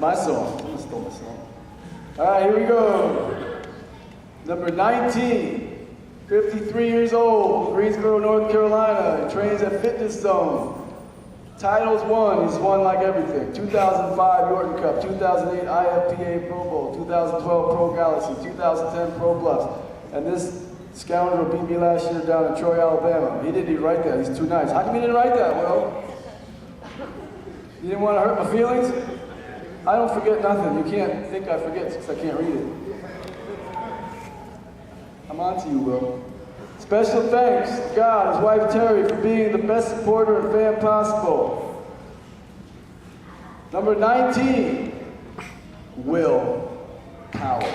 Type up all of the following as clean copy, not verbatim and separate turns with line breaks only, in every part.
my song. I stole my song. All right, here we go. Number 19, 53 years old, Greensboro, North Carolina, trains at Fitness Zone. Titles won, he's won like everything. 2005 Yorton Cup, 2008 IFPA Pro Bowl, 2012 Pro Galaxy, 2010 Pro Bluffs. And this scoundrel beat me last year down in Troy, Alabama. He didn't even write that, he's too nice. How come he didn't write that, Will? You didn't want to hurt my feelings? I don't forget nothing. You can't think I forget since I can't read it. I'm on to you, Will. Special thanks to God, his wife Terry, for being the best supporter and fan possible. Number 19, Will Powell.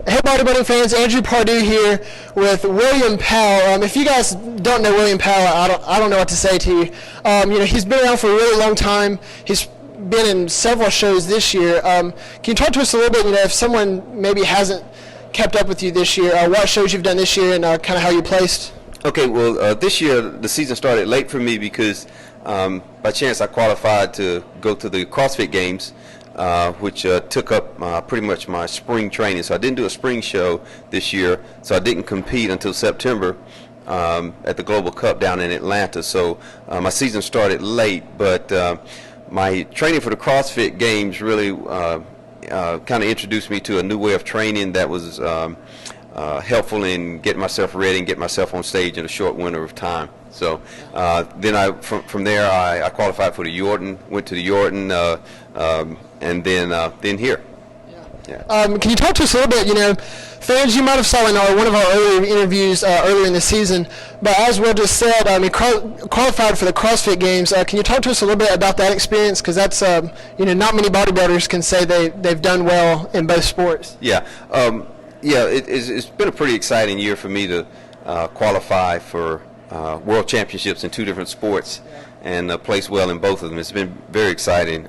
Hey bodybuilding fans, Andrew Pardue here with William Powell. If you guys don't know William Powell, I don't know what to say to you. He's been around for a really long time. He's been in several shows this year. Can you talk to us a little bit, if someone maybe hasn't kept up with you this year, what shows you've done this year and kind of how you placed?
Okay, well, this year the season started late for me because by chance I qualified to go to the CrossFit Games, which took up pretty much my spring training. So I didn't do a spring show this year, so I didn't compete until September at the Global Cup down in Atlanta. So my season started late, but my training for the CrossFit Games really kind of introduced me to a new way of training that was helpful in getting myself ready and get myself on stage in a short window of time. So then from there I qualified for the Yorton, went to the Yorton, and then here. Yeah.
Can you talk to us a little bit, fans, you might have saw in one of our earlier interviews earlier in the season, but as Will just said, he qualified for the CrossFit Games. Can you talk to us a little bit about that experience? Because that's, not many bodybuilders can say they've done well in both sports.
Yeah. It's been a pretty exciting year for me to qualify for world championships in 2 different sports and place well in both of them. It's been very exciting.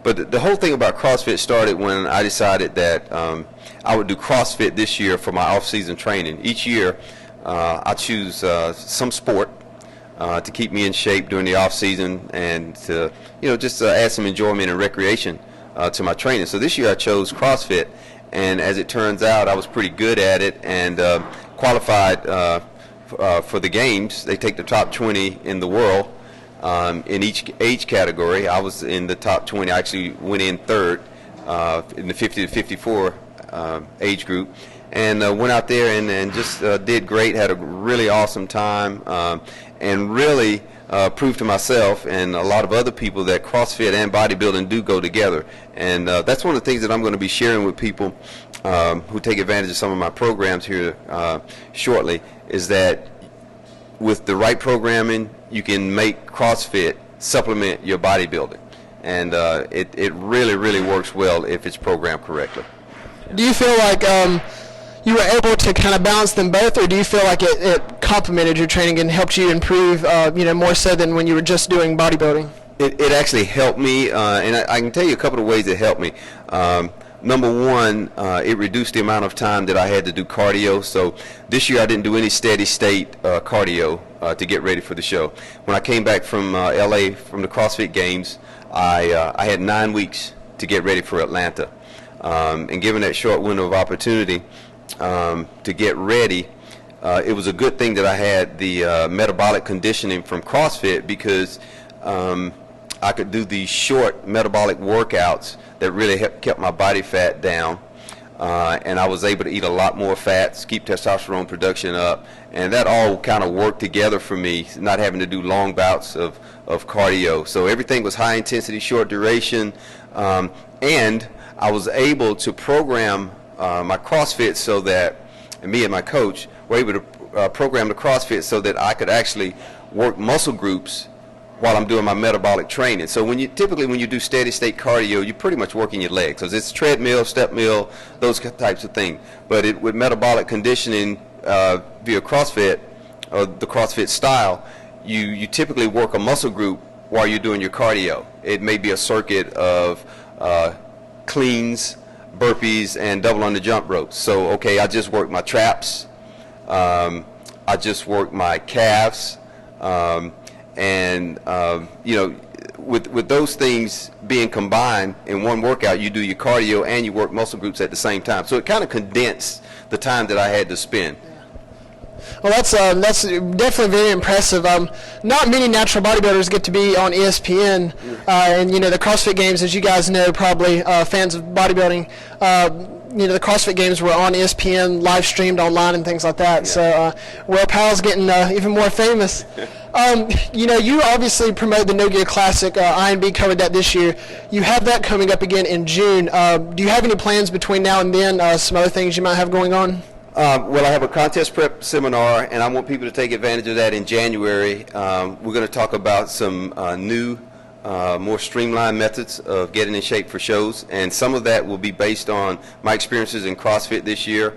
But the whole thing about CrossFit started when I decided that I would do CrossFit this year for my off-season training. Each year I choose some sport to keep me in shape during the off-season and to just add some enjoyment and recreation to my training. So this year I chose CrossFit, and as it turns out I was pretty good at it and qualified for the games. They take the top 20 in the world in each age category. I was in the top 20. I actually went in third in the 50 to 54 age group, and went out there and just did great. Had a really awesome time, and really proved to myself and a lot of other people that CrossFit and bodybuilding do go together. And that's one of the things that I'm going to be sharing with people who take advantage of some of my programs here shortly, is that with the right programming, you can make CrossFit supplement your bodybuilding. And it really, really works well if it's programmed correctly.
Do you feel like you were able to kind of balance them both, or do you feel like it complemented your training and helped you improve, more so than when you were just doing bodybuilding?
It actually helped me, and I can tell you a couple of ways it helped me. Number one, it reduced the amount of time that I had to do cardio. So this year I didn't do any steady state cardio to get ready for the show. When I came back from LA from the CrossFit Games, I had 9 weeks to get ready for Atlanta. And given that short window of opportunity to get ready, it was a good thing that I had the metabolic conditioning from CrossFit, because I could do these short metabolic workouts that really kept my body fat down, and I was able to eat a lot more fats, keep testosterone production up, and that all kind of worked together for me, not having to do long bouts of cardio. So everything was high intensity, short duration, and I was able to program my CrossFit so that, and me and my coach were able to program the CrossFit so that I could actually work muscle groups while I'm doing my metabolic training. So when you do steady state cardio, you're pretty much working your legs, because it's treadmill, step mill, those types of things. But with metabolic conditioning via CrossFit, or the CrossFit style, you typically work a muscle group while you're doing your cardio. It may be a circuit of cleans, burpees, and double under jump ropes. So okay, I just work my traps, I just work my calves, and with those things being combined in one workout, you do your cardio and you work muscle groups at the same time. So it kind of condensed the time that I had to spend.
Well, that's definitely very impressive. Not many natural bodybuilders get to be on ESPN, and the CrossFit Games, as you guys know, probably fans of bodybuilding. The CrossFit Games were on ESPN, live streamed online and things like that. Yeah. So, Powell's getting even more famous. You obviously promote the No Gear Classic. INB covered that this year. You have that coming up again in June. Do you have any plans between now and then? Some other things you might have going on?
Well, I have a contest prep seminar, and I want people to take advantage of that in January. We're going to talk about some new, more streamlined methods of getting in shape for shows, and some of that will be based on my experiences in CrossFit this year.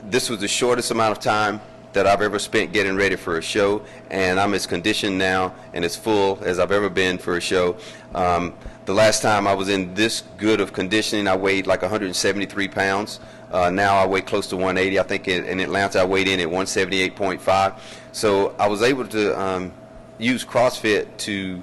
This was the shortest amount of time that I've ever spent getting ready for a show, and I'm as conditioned now and as full as I've ever been for a show. The last time I was in this good of conditioning, I weighed like 173 pounds. Now I weigh close to 180. I think in Atlanta I weighed in at 178.5. So I was able to use CrossFit to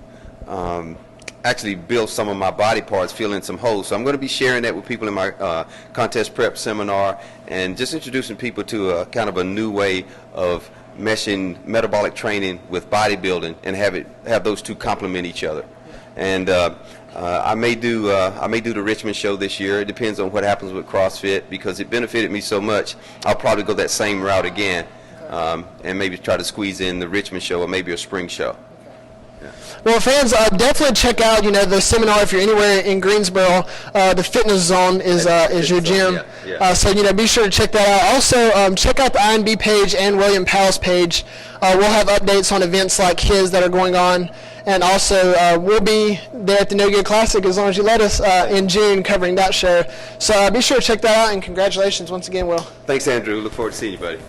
actually build some of my body parts, fill in some holes. So I'm going to be sharing that with people in my contest prep seminar, and just introducing people to a kind of a new way of meshing metabolic training with bodybuilding, and have those two complement each other. And I may do the Richmond show this year. It depends on what happens with CrossFit, because it benefited me so much. I'll probably go that same route again, and maybe try to squeeze in the Richmond show or maybe a spring show.
Well, fans, definitely check out, the seminar if you're anywhere in Greensboro. The Fitness Zone is your gym. So, be sure to check that out. Also, check out the INB page and William Powell's page. We'll have updates on events like his that are going on. And also, we'll be there at the No Gear Classic, as long as you let us, in June covering that show. So be sure to check that out, and congratulations once again, Will.
Thanks, Andrew. Look forward to seeing you, buddy.